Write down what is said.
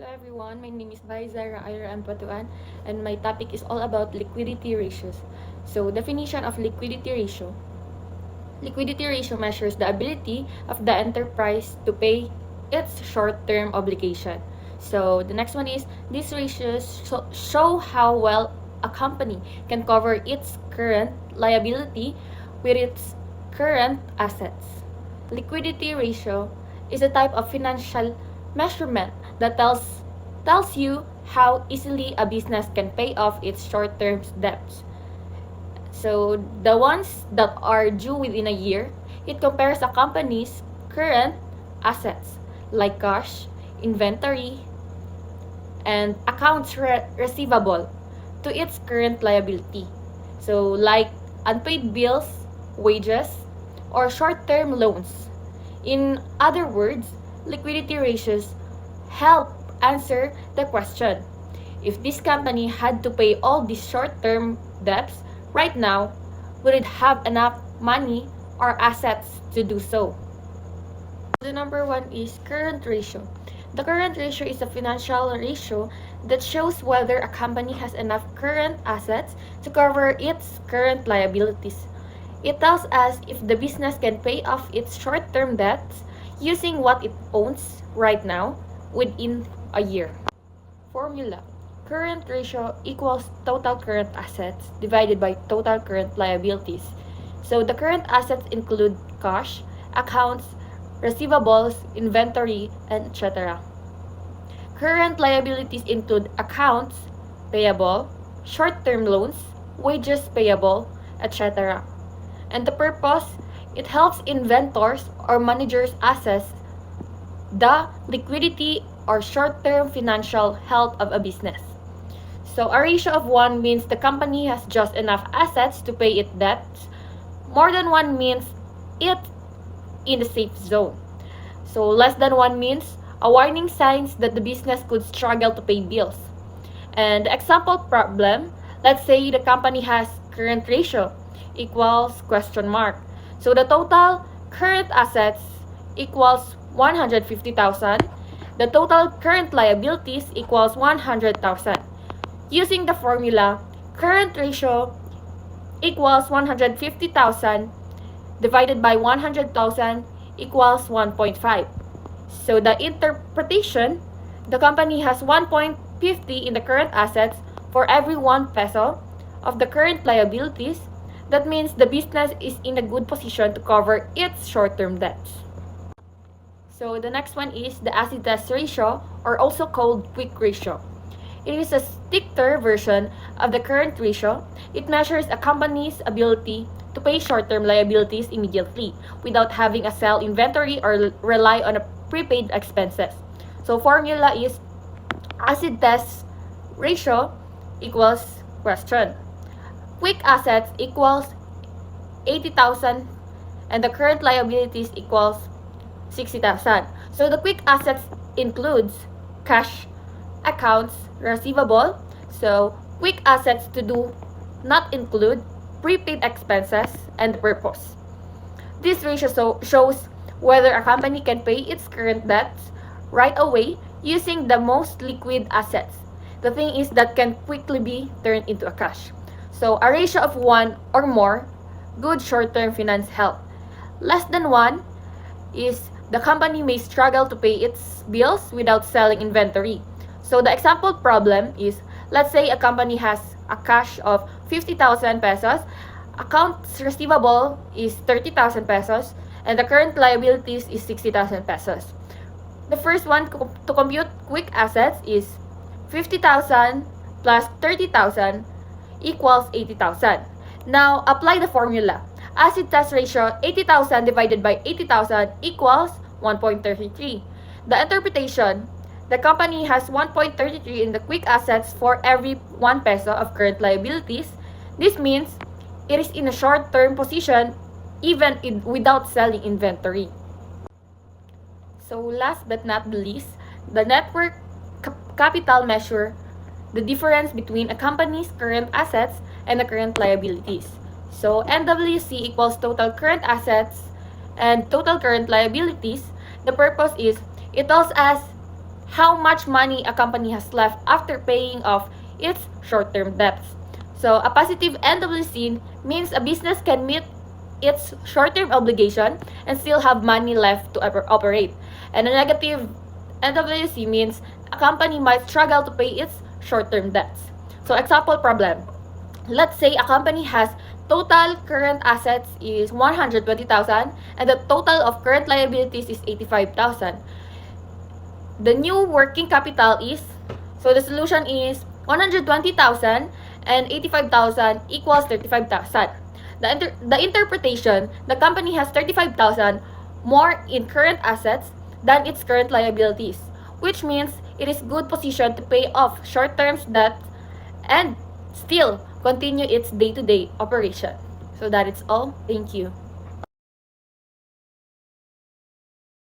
Hello everyone, my name is Baizara Ira Ampatuan and my topic is all about liquidity ratios. So, definition of liquidity ratio. Liquidity ratio measures the ability of the enterprise to pay its short-term obligation. So, the next one is these ratios show how well a company can cover its current liability with its current assets. Liquidity ratio is a type of financial measurement that tells you how easily a business can pay off its short-term debts. So the ones that are due within a year, it compares a company's current assets like cash, inventory, and accounts receivable to its current liability. So like unpaid bills, wages, or short-term loans. In other words, liquidity ratios help answer the question. If this company had to pay all these short-term debts right now, would it have enough money or assets to do so? The number one is current ratio. The current ratio is a financial ratio that shows whether a company has enough current assets to cover its current liabilities. It tells us if the business can pay off its short-term debts using what it owns right now within a year. Formula. Current ratio equals total current assets divided by total current liabilities. So the current assets include cash, accounts, receivables, inventory, and etc. Current liabilities include accounts payable, short-term loans, wages payable, etc. And the purpose, it helps inventors or managers assess the liquidity or short-term financial health of a business. So a ratio of 1 means the company has just enough assets to pay its debts. More than 1 means it's in the safe zone. So less than 1 means a warning signs that the business could struggle to pay bills. And the example problem, let's say the company has current ratio equals question mark. So the total current assets equals 150,000. The total current liabilities equals 100,000. Using the formula, current ratio equals 150,000 divided by 100,000 equals 1.5. So the interpretation, the company has 1.50 in the current assets for every 1 peso of the current liabilities. That means the business is in a good position to cover its short-term debts. So the next one is the acid test ratio, or also called quick ratio. It is a stricter version of the current ratio. It measures a company's ability to pay short-term liabilities immediately without having a sell inventory or rely on a prepaid expenses. So formula is acid test ratio equals question. Quick assets equals 80,000 and the current liabilities equals 60,000. So the quick assets includes cash, accounts, receivable. So quick assets to do not include prepaid expenses and purpose. This ratio shows whether a company can pay its current debts right away using the most liquid assets. The thing is that can quickly be turned into a cash. So a ratio of 1 or more, good short-term finance health. Less than 1 is the company may struggle to pay its bills without selling inventory. So the example problem is, let's say a company has a cash of 50,000 pesos, accounts receivable is 30,000 pesos, and the current liabilities is 60,000 pesos. The first one to compute quick assets is 50,000 plus 30,000 equals 80,000. Now, apply the formula. Acid test ratio 80,000 divided by 80,000 equals 1.33. The interpretation, the company has 1.33 in the quick assets for every 1 peso of current liabilities. This means it is in a short-term position even without selling inventory. So last but not the least, the network capital measure the difference between a company's current assets and the current liabilities. So NWC equals total current assets and total current liabilities. The purpose is it tells us how much money a company has left after paying off its short-term debts. So a positive NWC means a business can meet its short-term obligation and still have money left to operate. And a negative NWC means a company might struggle to pay its short-term debts. So example problem. Let's say a company has total current assets is 120,000 and the total of current liabilities is 85,000. The new working capital is, so the solution is 120,000 and 85,000 equals 35,000. The interpretation, the company has 35,000 more in current assets than its current liabilities, which means it is good position to pay off short-term debt and still continue its day-to-day operation. So that is all. Thank you.